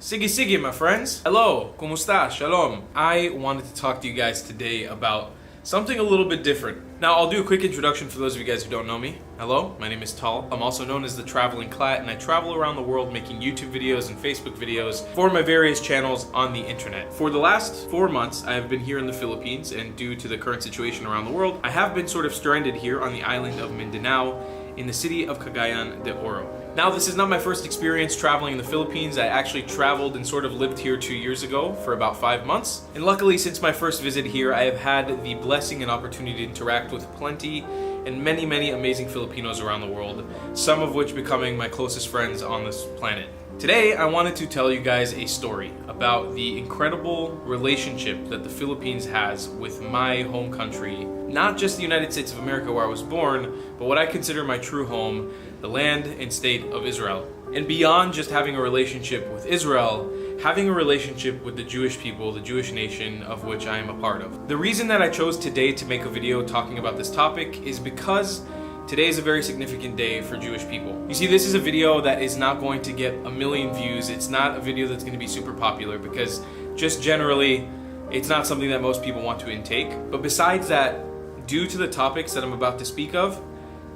Sige sige, my friends. Hello, kumusta, shalom. I wanted to talk to you guys today about something a little bit different. Now, I'll do a quick introduction for those of you guys who don't know me. Hello, my name is Tal. I'm also known as the Traveling Clat, and I travel around the world making YouTube videos and Facebook videos for my various channels on the internet. For the last 4 months, I have been here in the Philippines, and due to the current situation around the world, I have been sort of stranded here on the island of Mindanao in the city of Cagayan de Oro. Now, this is not my first experience traveling in the Philippines. I actually traveled and sort of lived here 2 years ago for about 5 months. And luckily, since my first visit here, I have had the blessing and opportunity to interact with plenty and many amazing Filipinos around the world, some of which becoming my closest friends on this planet. Today, I wanted to tell you guys a story about the incredible relationship that the Philippines has with my home country, not just the United States of America where I was born, but what I consider my true home, the land and state of Israel. And beyond just having a relationship with Israel, having a relationship with the Jewish people, the Jewish nation of which I am a part of. The reason that I chose today to make a video talking about this topic is because today is a very significant day for Jewish people. You see, this is a video that is not going to get a million views. It's not a video that's going to be super popular because just generally, it's not something that most people want to intake. But besides that, due to the topics that I'm about to speak of,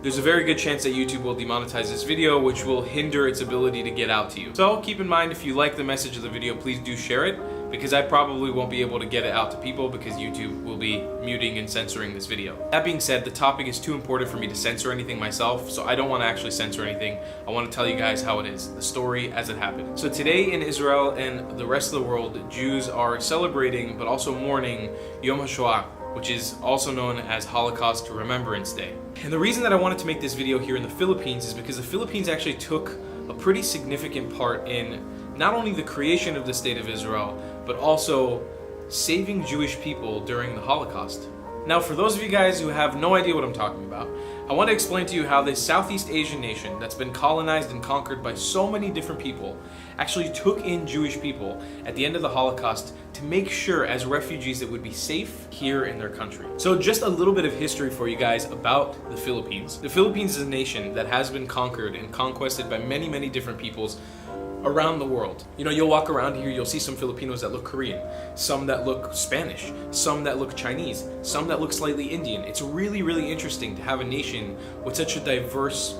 there's a very good chance that YouTube will demonetize this video, which will hinder its ability to get out to you. So keep in mind, if you like the message of the video, please do share it, because I probably won't be able to get it out to people because YouTube will be muting and censoring this video. That being said, the topic is too important for me to censor anything myself, so I don't want to actually censor anything. I want to tell you guys how it is, the story as it happened. So today in Israel and the rest of the world, Jews are celebrating but also mourning Yom HaShoah, which is also known as Holocaust Remembrance Day. And the reason that I wanted to make this video here in the Philippines is because the Philippines actually took a pretty significant part in not only the creation of the State of Israel, but also saving Jewish people during the Holocaust. Now, for those of you guys who have no idea what I'm talking about, I want to explain to you how this Southeast Asian nation that's been colonized and conquered by so many different people actually took in Jewish people at the end of the Holocaust to make sure as refugees that would be safe here in their country. So just a little bit of history for you guys about the Philippines. The Philippines is a nation that has been conquered and conquested by many different peoples around the world. You know, you'll walk around here, you'll see some Filipinos that look Korean, some that look Spanish, some that look Chinese, some that look slightly Indian. It's really interesting to have a nation with such a diverse,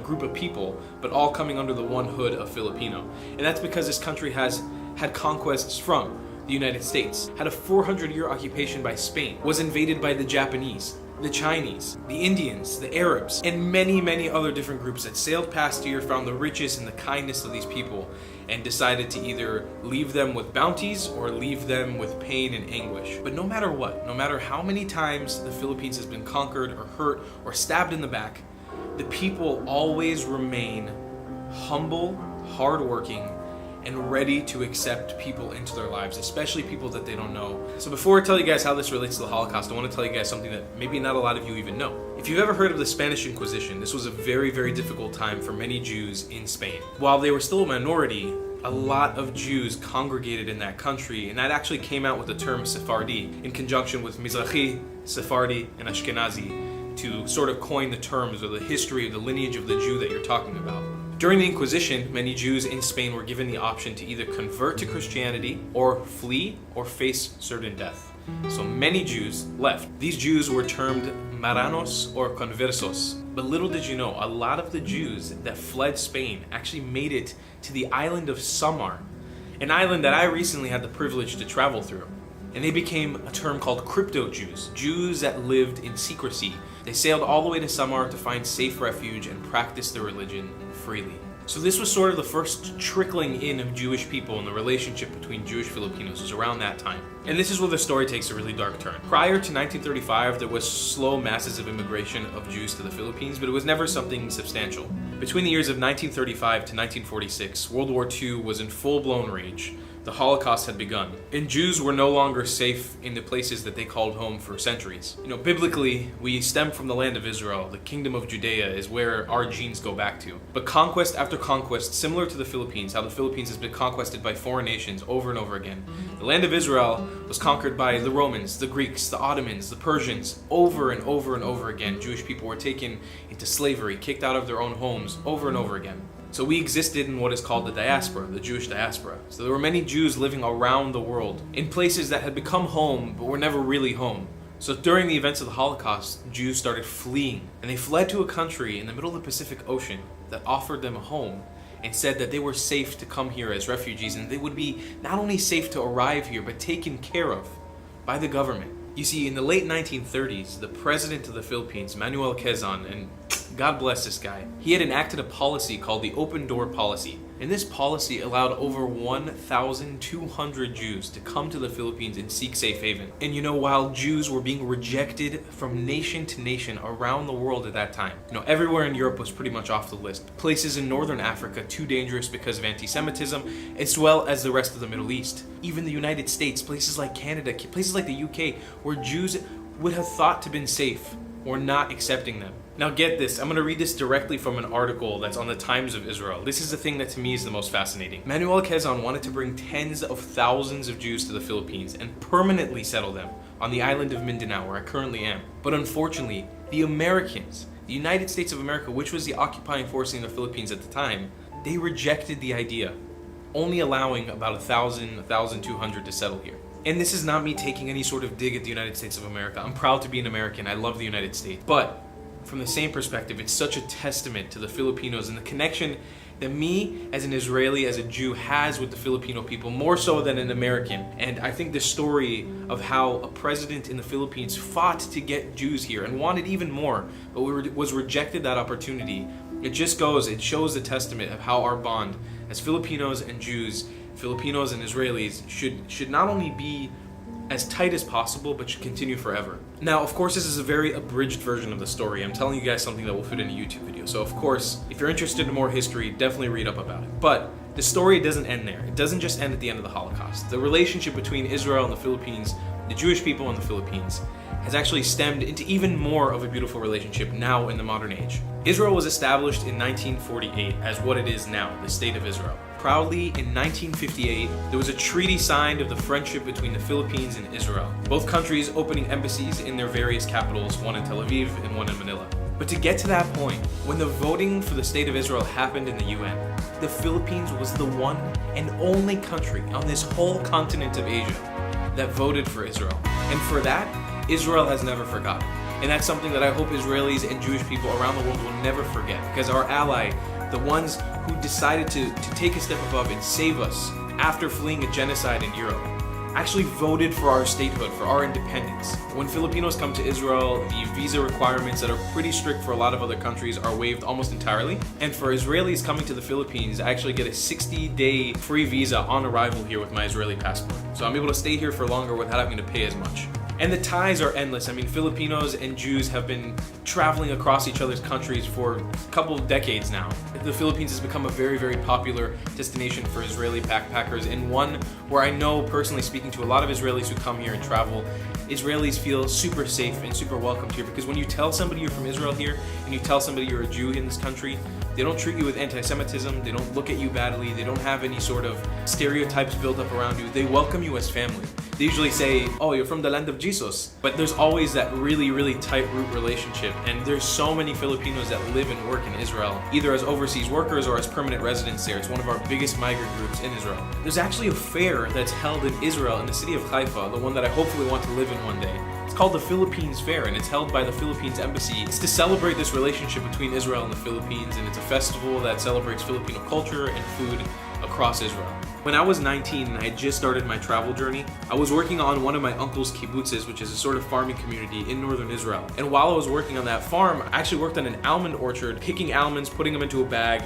group of people, but all coming under the one hood of Filipino. And that's because this country has had conquests from the United States, had a 400-year occupation by Spain, was invaded by the Japanese, the Chinese, the Indians, the Arabs, and many other different groups that sailed past here, found the riches and the kindness of these people, and decided to either leave them with bounties or leave them with pain and anguish. But no matter what, no matter how many times the Philippines has been conquered or hurt or stabbed in the back, the people always remain humble, hardworking, and ready to accept people into their lives, especially people that they don't know. So before I tell you guys how this relates to the Holocaust, I want to tell you guys something that maybe not a lot of you even know. If you've ever heard of the Spanish Inquisition, this was a very difficult time for many Jews in Spain. While they were still a minority, a lot of Jews congregated in that country, and that actually came out with the term Sephardi in conjunction with Mizrahi, Sephardi, and Ashkenazi to sort of coin the terms or the history of the lineage of the Jew that you're talking about. During the Inquisition, many Jews in Spain were given the option to either convert to Christianity or flee or face certain death. So many Jews left. These Jews were termed marranos or conversos. But little did you know, a lot of the Jews that fled Spain actually made it to the island of Samar, an island that I recently had the privilege to travel through. And they became a term called crypto-Jews, Jews that lived in secrecy. They sailed all the way to Samar to find safe refuge and practice their religion freely. So this was sort of the first trickling in of Jewish people, and the relationship between Jewish Filipinos was around that time. And this is where the story takes a really dark turn. Prior to 1935, there was slow masses of immigration of Jews to the Philippines, but it was never something substantial. Between the years of 1935 to 1946, World War II was in full-blown rage. The Holocaust had begun, and Jews were no longer safe in the places that they called home for centuries. Biblically, we stem from the land of Israel. The kingdom of Judea is where our genes go back to. But conquest after conquest, similar to the Philippines, how the Philippines has been conquested by foreign nations over and over again, the land of Israel was conquered by the Romans, the Greeks, the Ottomans, the Persians, over and over again. Jewish people were taken into slavery, kicked out of their own homes over and over again. So we existed in what is called the diaspora, the Jewish diaspora. So there were many Jews living around the world in places that had become home but were never really home. So during the events of the Holocaust, Jews started fleeing, and they fled to a country in the middle of the Pacific Ocean that offered them a home and said that they were safe to come here as refugees, and they would be not only safe to arrive here but taken care of by the government. You see, in the late 1930s, the president of the Philippines, Manuel Quezon, and God bless this guy, he had enacted a policy called the Open Door Policy. And this policy allowed over 1,200 Jews to come to the Philippines and seek safe haven. And you know, while Jews were being rejected from nation to nation around the world at that time, you know, everywhere in Europe was pretty much off the list. Places in Northern Africa too dangerous because of anti-Semitism, as well as the rest of the Middle East. Even the United States, places like Canada, places like the UK, where Jews would have thought to been safe, were not accepting them. Now get this, I'm going to read this directly from an article that's on the Times of Israel. This is the thing that to me is the most fascinating. Manuel Quezon wanted to bring tens of thousands of Jews to the Philippines and permanently settle them on the island of Mindanao, where I currently am. But unfortunately, the Americans, the United States of America, which was the occupying force in the Philippines at the time, they rejected the idea, only allowing about 1,000, 1,200 to settle here. And this is not me taking any sort of dig at the United States of America. I'm proud to be an American. I love the United States. But from the same perspective, it's such a testament to the Filipinos and the connection that me as an Israeli, as a Jew, has with the Filipino people, more so than an American. And I think the story of how a president in the Philippines fought to get Jews here and wanted even more, but was rejected that opportunity, it shows the testament of how our bond as Filipinos and Jews, Filipinos and Israelis should not only be as tight as possible, but should continue forever. Now, of course, this is a very abridged version of the story. I'm telling you guys something that will fit in a YouTube video. So, of course, if you're interested in more history, definitely read up about it. But the story doesn't end there. It doesn't just end at the end of the Holocaust. The relationship between Israel and the Philippines, the Jewish people and the Philippines, has actually stemmed into even more of a beautiful relationship now in the modern age. Israel was established in 1948 as what it is now, the State of Israel. Proudly, in 1958, there was a treaty signed of the friendship between the Philippines and Israel, both countries opening embassies in their various capitals, one in Tel Aviv and one in Manila. But to get to that point, when the voting for the State of Israel happened in the UN, the Philippines was the one and only country on this whole continent of Asia that voted for Israel. And for that, Israel has never forgotten. And that's something that I hope Israelis and Jewish people around the world will never forget, because our ally, the ones who decided to take a step above and save us after fleeing a genocide in Europe, actually voted for our statehood, for our independence. When Filipinos come to Israel, the visa requirements that are pretty strict for a lot of other countries are waived almost entirely. And for Israelis coming to the Philippines, I actually get a 60-day free visa on arrival here with my Israeli passport. So I'm able to stay here for longer without having to pay as much. And the ties are endless. I mean, Filipinos and Jews have been traveling across each other's countries for a couple of decades now. The Philippines has become a very, very popular destination for Israeli backpackers, and one where I know, personally speaking to a lot of Israelis who come here and travel, Israelis feel super safe and super welcomed here, because when you tell somebody you're from Israel here and you tell somebody you're a Jew in this country, they don't treat you with anti-Semitism, they don't look at you badly, they don't have any sort of stereotypes built up around you. They welcome you as family. They usually say, oh, you're from the land of Jesus. But there's always that really, really tight root relationship. And there's so many Filipinos that live and work in Israel, either as overseas workers or as permanent residents there. It's one of our biggest migrant groups in Israel. There's actually a fair that's held in Israel, in the city of Haifa, the one that I hopefully want to live in one day. It's called the Philippines Fair, and it's held by the Philippines Embassy. It's to celebrate this relationship between Israel and the Philippines, and it's a festival that celebrates Filipino culture and food across Israel. When I was 19 and I had just started my travel journey, I was working on one of my uncle's kibbutzes, which is a sort of farming community in northern Israel. And while I was working on that farm, I actually worked on an almond orchard, picking almonds, putting them into a bag,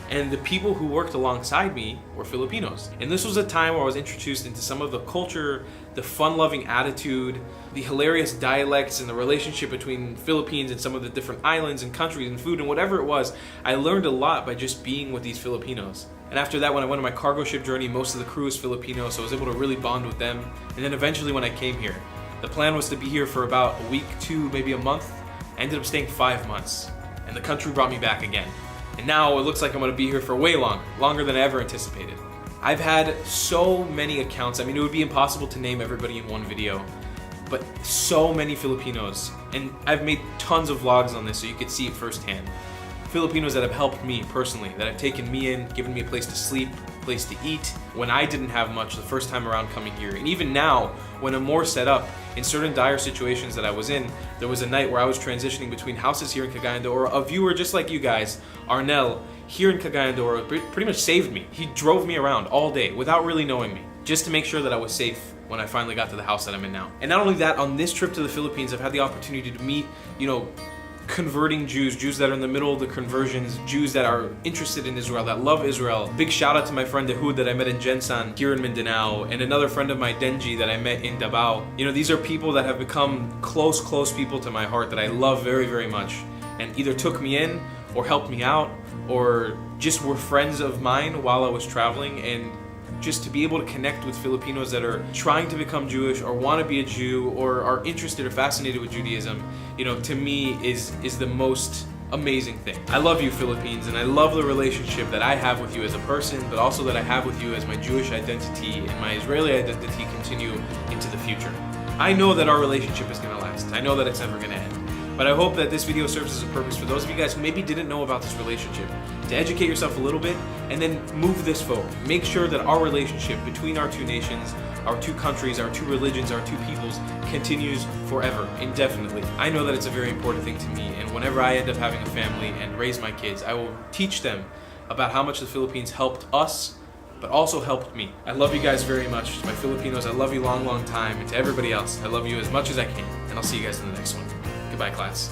and the people who worked alongside me were Filipinos. And this was a time where I was introduced into some of the culture, the fun-loving attitude, the hilarious dialects, and the relationship between Philippines and some of the different islands and countries and food and whatever it was. I learned a lot by just being with these Filipinos. And after that, when I went on my cargo ship journey, most of the crew was Filipino, so I was able to really bond with them. And then eventually when I came here, the plan was to be here for about a week, 2, maybe a month. I ended up staying 5 months, and the country brought me back again. And now it looks like I'm gonna be here for way longer than I ever anticipated. I've had so many accounts. I mean, it would be impossible to name everybody in one video, but so many Filipinos, and I've made tons of vlogs on this so you could see it firsthand. Filipinos that have helped me personally, that have taken me in, given me a place to sleep, a place to eat, when I didn't have much the first time around coming here. And even now, when I'm more set up, in certain dire situations that I was in, there was a night where I was transitioning between houses here in Cagayan de Oro. A viewer just like you guys, Arnel, here in Cagayan de Oro, pretty much saved me. He drove me around all day without really knowing me, just to make sure that I was safe when I finally got to the house that I'm in now. And not only that, on this trip to the Philippines, I've had the opportunity to meet, converting Jews that are in the middle of the conversions, Jews that are interested in Israel, that love Israel. Big shout out to my friend Ehud that I met in Jensan here in Mindanao, and another friend of mine, Denji, that I met in Davao. These are people that have become close people to my heart that I love very, very much, and either took me in or helped me out or just were friends of mine while I was traveling. And just to be able to connect with Filipinos that are trying to become Jewish or want to be a Jew or are interested or fascinated with Judaism, to me is the most amazing thing. I love you, Philippines, and I love the relationship that I have with you as a person, but also that I have with you as my Jewish identity and my Israeli identity continue into the future. I know that our relationship is going to last. I know that it's never going to end. But I hope that this video serves as a purpose for those of you guys who maybe didn't know about this relationship, to educate yourself a little bit and then move this forward. Make sure that our relationship between our two nations, our two countries, our two religions, our two peoples continues forever, indefinitely. I know that it's a very important thing to me, and whenever I end up having a family and raise my kids, I will teach them about how much the Philippines helped us, but also helped me. I love you guys very much. To my Filipinos, I love you long time, and to everybody else, I love you as much as I can, and I'll see you guys in the next one. Goodbye, class.